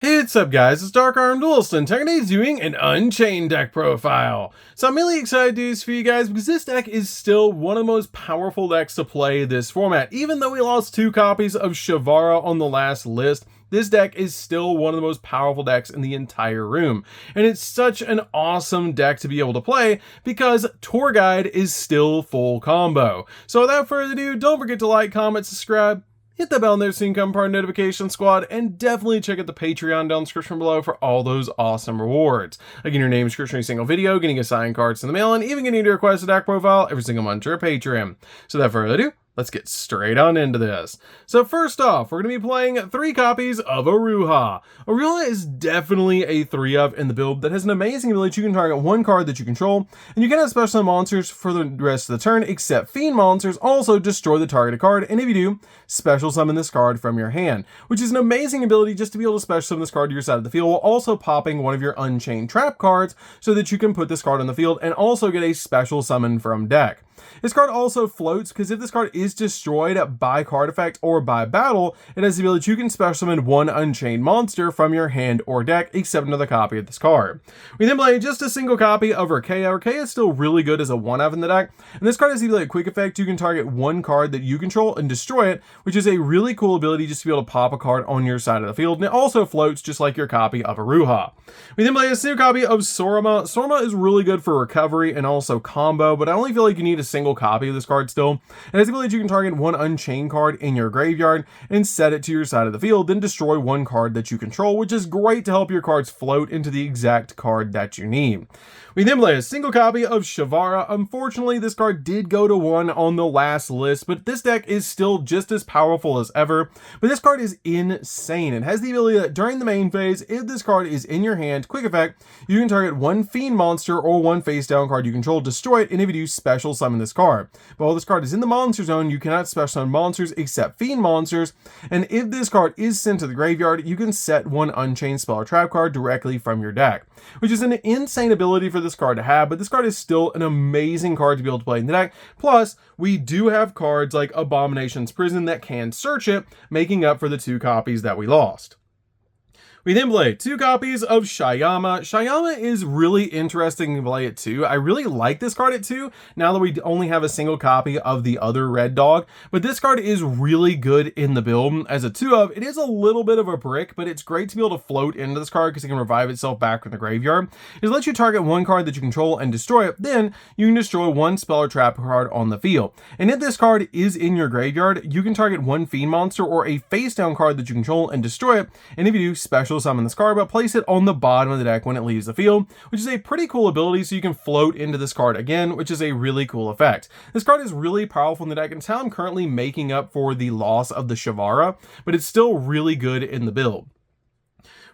Hey, what's up guys, it's DarkArmedDuelist and today doing an Unchained deck profile. So I'm really excited to do this for you guys because this deck is still one of the most powerful decks to play this format. Even though we lost 2 copies of Shavara on the last list, this deck is still one of the most powerful decks in the entire room. And it's such an awesome deck to be able to play because Tour Guide is still full combo. So without further ado, don't forget to like, comment, subscribe, hit the bell there so you can become part of the notification squad, and definitely check out the Patreon down in the description below for all those awesome rewards. Again, your name, description, every single video, getting assigned cards in the mail, and even getting to request a deck profile every single month to your Patreon. So without further ado, let's get straight on into this. So first off, we're going to be playing 3 copies of Aruha. Aruha is definitely a 3-of in the build that has an amazing ability. You can target 1 card that you control, and you can have special monsters for the rest of the turn, except fiend monsters also destroy the targeted card, and if you do, special summon this card from your hand, which is an amazing ability just to be able to special summon this card to your side of the field while also popping one of your Unchained trap cards so that you can put this card on the field and also get a special summon from deck. This card also floats because if this card is destroyed by card effect or by battle, it has the ability you can special summon 1 Unchained monster from your hand or deck, except another copy of this card. We then play just a single copy of Urkea. Urkea is still really good as a 1-of in the deck, and this card has the ability quick effect. You can target 1 card that you control and destroy it, which is a really cool ability just to be able to pop a card on your side of the field, and it also floats just like your copy of Aruha. We then play a single copy of Sorama. Sorama is really good for recovery and also combo, but I only feel like you need a single copy of this card still. It has the ability you can target 1 Unchained card in your graveyard and set it to your side of the field, then destroy 1 card that you control, which is great to help your cards float into the exact card that you need. We then play a single copy of Shavara. Unfortunately, this card did go to 1 on the last list, but this deck is still just as powerful as ever. But this card is insane. It has the ability that during the main phase, if this card is in your hand, quick effect, you can target 1 fiend monster or 1 face down card you control, destroy it, and if you do, special summon this card. But while this card is in the monster zone, you cannot special summon monsters except fiend monsters, and if this card is sent to the graveyard, you can set 1 Unchained spell or trap card directly from your deck, which is an insane ability for this card to have, but this card is still an amazing card to be able to play in the deck. Plus, we do have cards like Abomination's Prison that can search it, making up for the 2 copies that we lost. We then play 2 copies of Shayama. Shayama is really interesting to play at 2. I really like this card at 2, now that we only have a single copy of the other red dog, but this card is really good in the build as a 2-of. It is a little bit of a brick, but it's great to be able to float into this card because it can revive itself back from the graveyard. It lets you target 1 card that you control and destroy it, then you can destroy 1 spell or trap card on the field. And if this card is in your graveyard, you can target 1 fiend monster or a face down card that you control and destroy it, and if you do, special summon this card, but place it on the bottom of the deck when it leaves the field, which is a pretty cool ability so you can float into this card again, which is a really cool effect. This card is really powerful in the deck, and it's how I'm currently making up for the loss of the Shavara, but it's still really good in the build.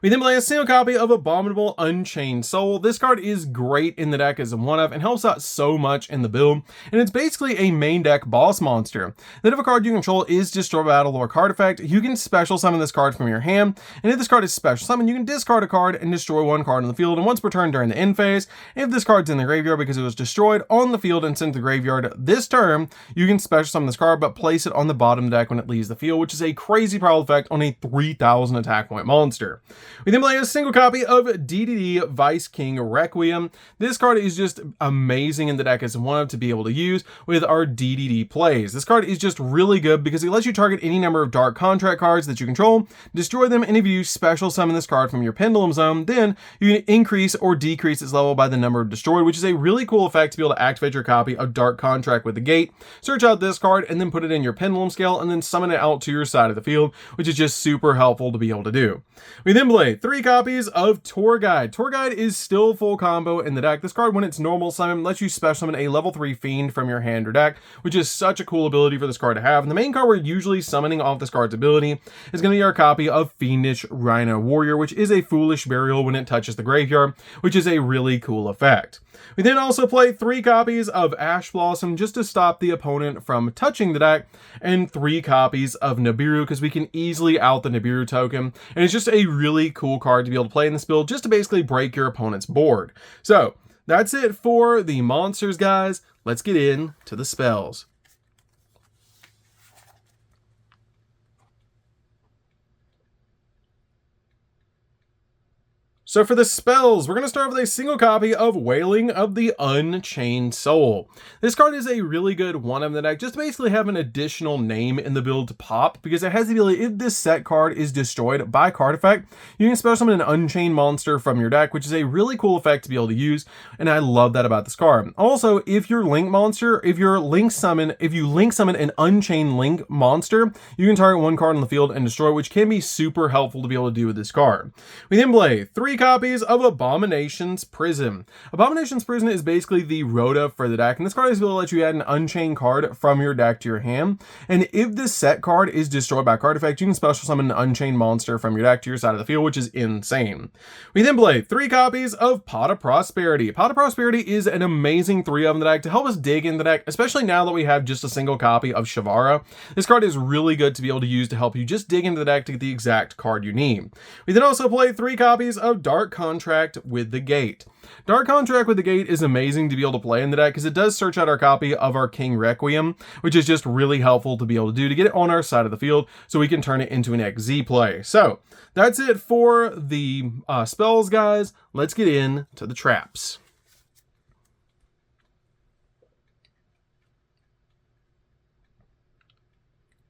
We then play a single copy of Abominable Unchained Soul. This card is great in the deck as a 1-of and helps out so much in the build, and it's basically a main deck boss monster. Then if a card you control is destroyed by battle or card effect, you can special summon this card from your hand, and if this card is special summoned, you can discard a card and destroy 1 card on the field, and once per turn during the end phase, if this card's in the graveyard because it was destroyed on the field and sent to the graveyard this turn, you can special summon this card but place it on the bottom of the deck when it leaves the field, which is a crazy powerful effect on a 3000 attack point monster. We then play a single copy of DDD Vice King Requiem. This card is just amazing in the deck as a 1-of to be able to use with our DDD plays. This card is just really good because it lets you target any number of dark contract cards that you control, destroy them, and if you special summon this card from your Pendulum Zone, then you can increase or decrease its level by the number destroyed, which is a really cool effect to be able to activate your copy of Dark Contract with the Gate, search out this card, and then put it in your Pendulum Scale, and then summon it out to your side of the field, which is just super helpful to be able to do. We then play 3 copies of Tour Guide. Tour Guide is still full combo in the deck. This card, when it's normal summon, lets you special summon a level 3 fiend from your hand or deck, which is such a cool ability for this card to have. And the main card we're usually summoning off this card's ability is going to be our copy of Fiendish Rhino Warrior, which is a foolish burial when it touches the graveyard, which is a really cool effect. We then also play 3 copies of Ash Blossom just to stop the opponent from touching the deck, and 3 copies of Nibiru because we can easily out the Nibiru token, and it's just a really cool card to be able to play in this build just to basically break your opponent's board. So that's it for the monsters, guys. Let's get into the spells. So for the spells, we're going to start with a single copy of Wailing of the Unchained Soul. This card is a really good one of the deck, just to basically have an additional name in the build to pop, because it has the ability, if this set card is destroyed by card effect, you can special summon an Unchained monster from your deck, which is a really cool effect to be able to use, and I love that about this card. Also, if your Link monster, if you link summon an Unchained Link monster, you can target one card on the field and destroy, which can be super helpful to be able to do with this card. We then play 3 copies of Abomination's Prison. Abomination's Prison is basically the Rhoda for the deck, and this card is going to let you add an Unchained card from your deck to your hand, and if this set card is destroyed by card effect, you can special summon an Unchained monster from your deck to your side of the field, which is insane. We then play 3 copies of Pot of Prosperity. Pot of Prosperity is an amazing 3 of in the deck to help us dig in the deck, especially now that we have just a single copy of Shavara. This card is really good to be able to use to help you just dig into the deck to get the exact card you need. We then also play 3 copies of Dark Contract with the Gate. Dark Contract with the Gate is amazing to be able to play in the deck because it does search out our copy of our King Requiem, which is just really helpful to be able to do to get it on our side of the field so we can turn it into an XZ play. So that's it for the spells, guys. Let's get into the traps.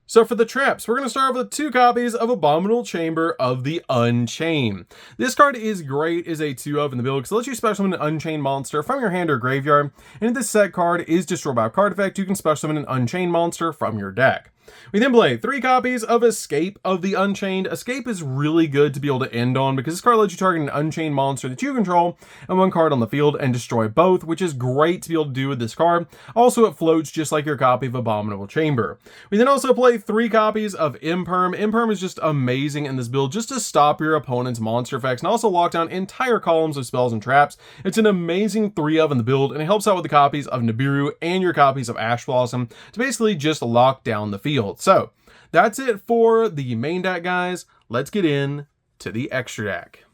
So for the traps, we're going to start with 2 copies of Abominable Chamber of the Unchained. This card is great as a 2 of in the build because it lets you special summon an Unchained monster from your hand or graveyard, and if this set card is destroyed by a card effect, you can special summon an Unchained monster from your deck. We then play 3 copies of Escape of the Unchained. Escape is really good to be able to end on because this card lets you target an Unchained monster that you control and 1 card on the field and destroy both, which is great to be able to do with this card. Also, it floats just like your copy of Abominable Chamber. We then also play 3 copies of Imperm. Imperm is just amazing in this build just to stop your opponent's monster effects and also lock down entire columns of spells and traps. It's an amazing 3 of in the build, and it helps out with the copies of Nibiru and your copies of Ash Blossom to basically just lock down the field. So that's it for the main deck, guys. Let's get in to the extra deck.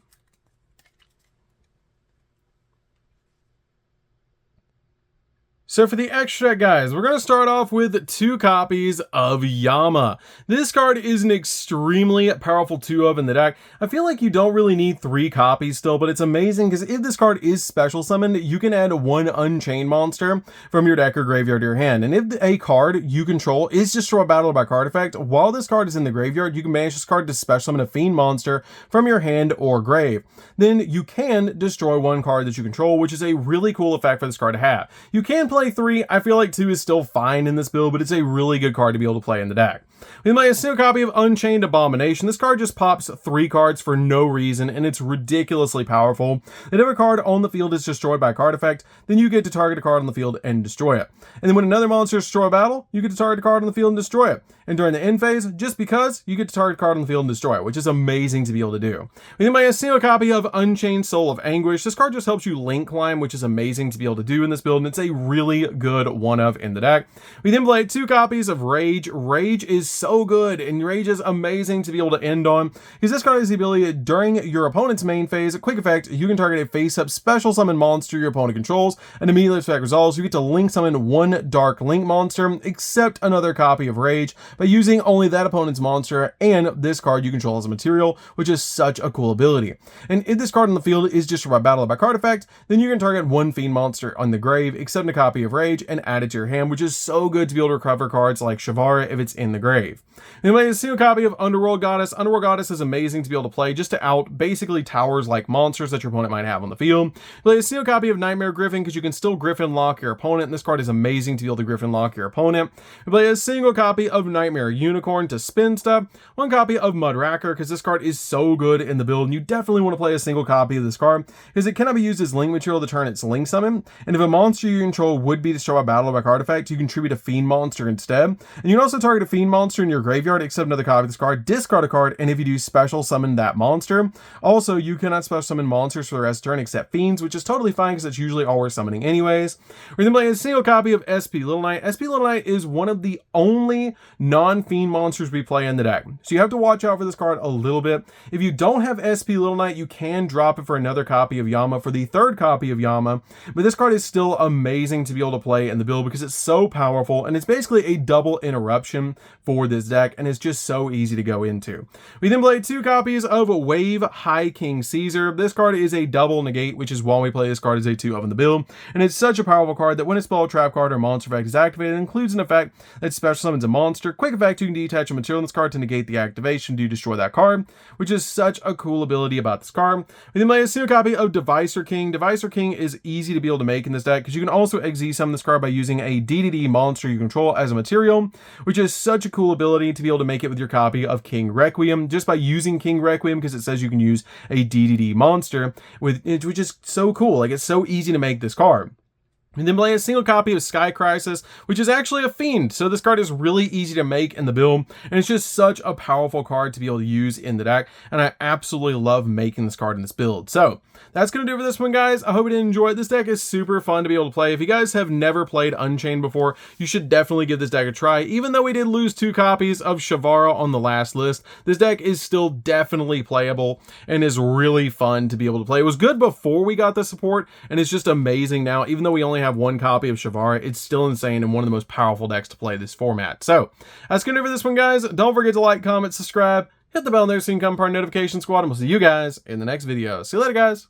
So for the extra deck, guys, we're going to start off with 2 copies of Yama. This card is an extremely powerful 2 of in the deck. I feel like you don't really need 3 copies still, but it's amazing because if this card is special summoned, you can add 1 Unchained monster from your deck or graveyard to your hand. And if a card you control is destroyed battled by card effect, while this card is in the graveyard, you can banish this card to special summon a Fiend monster from your hand or grave. Then you can destroy 1 card that you control, which is a really cool effect for this card to have. You can play 3. I feel like 2 is still fine in this build, but it's a really good card to be able to play in the deck. We play a single copy of Unchained Abomination. This card just pops 3 cards for no reason, and it's ridiculously powerful. If a card on the field is destroyed by a card effect, then you get to target a card on the field and destroy it. And then when another monster is destroyed a battle, you get to target a card on the field and destroy it. And during the end phase, just because, you get to target a card on the field and destroy it, which is amazing to be able to do. We then play a single copy of Unchained Soul of Anguish. This card just helps you link climb, which is amazing to be able to do in this build, and it's a really good one of in the deck. We then play 2 copies of Rage. Rage is so good, and Rage is amazing to be able to end on, because this card has the ability during your opponent's main phase, a quick effect, you can target a face-up special summon monster your opponent controls, and immediately this effect resolves. You get to link summon 1 Dark Link monster, except another copy of Rage, by using only that opponent's monster and this card you control as a material, which is such a cool ability. And if this card on the field is destroyed by battle by card effect, then you can target 1 Fiend monster on the grave, except a copy of Rage, and add it to your hand, which is so good to be able to recover cards like Shavara if it's in the grave. Then we have a single copy of Underworld Goddess. Underworld Goddess is amazing to be able to play just to out basically towers like monsters that your opponent might have on the field. Play a single copy of Nightmare Griffin because you can still Griffin lock your opponent, and this card is amazing to be able to Griffin lock your opponent. We play a single copy of Nightmare Unicorn to spin stuff, 1 copy of Mudracker because this card is so good in the build, and you definitely want to play a single copy of this card because it cannot be used as link material to turn its link summon, and if a monster you control would be destroyed by battle by card effect, you can tribute a Fiend monster instead. And you can also target a Fiend monster in your graveyard, except another copy of this card, discard a card, and if you do special summon that monster. Also, you cannot special summon monsters for the rest of the turn except Fiends, which is totally fine because that's usually all we're summoning anyways. We're then playing a single copy of SP Little Knight. SP Little Knight is one of the only non-Fiend monsters we play in the deck, so you have to watch out for this card a little bit. If you don't have SP Little Knight, you can drop it for another copy of Yama for the 3rd copy of Yama, but this card is still amazing to to be able to play in the build because it's so powerful, and it's basically a double interruption for this deck, and it's just so easy to go into. We then play 2 copies of Wave High King Caesar. This card is a double negate, which is why we play this card as a 2-of in the build, and it's such a powerful card that when a spell, trap card, or monster effect is activated, it includes an effect that special summons a monster. Quick effect, you can detach a material in this card to negate the activation to destroy that card, which is such a cool ability about this card. We then play a single copy of Devicer King. Devicer King is easy to be able to make in this deck because you can also XZ summon this card by using a DDD monster you control as a material, which is such a cool ability to be able to make it with your copy of King Requiem, just by using King Requiem, because it says you can use a DDD monster, which is so cool. Like, it's so easy to make this card. And then play a single copy of Sky Crisis, which is actually a fiend. So this card is really easy to make in the build, and it's just such a powerful card to be able to use in the deck. And I absolutely love making this card in this build. So that's going to do it for this one, guys. I hope you did enjoy it. This deck is super fun to be able to play. If you guys have never played Unchained before, you should definitely give this deck a try. Even though we did lose 2 copies of Shavara on the last list, this deck is still definitely playable and is really fun to be able to play. It was good before we got the support, and it's just amazing now. Even though we only have 1 copy of Shavara, it's still insane and one of the most powerful decks to play this format. So that's going to do it for this one, guys. Don't forget to like, comment, subscribe, hit the bell there so you can become part of Notification Squad, and we'll see you guys in the next video. See you later, guys.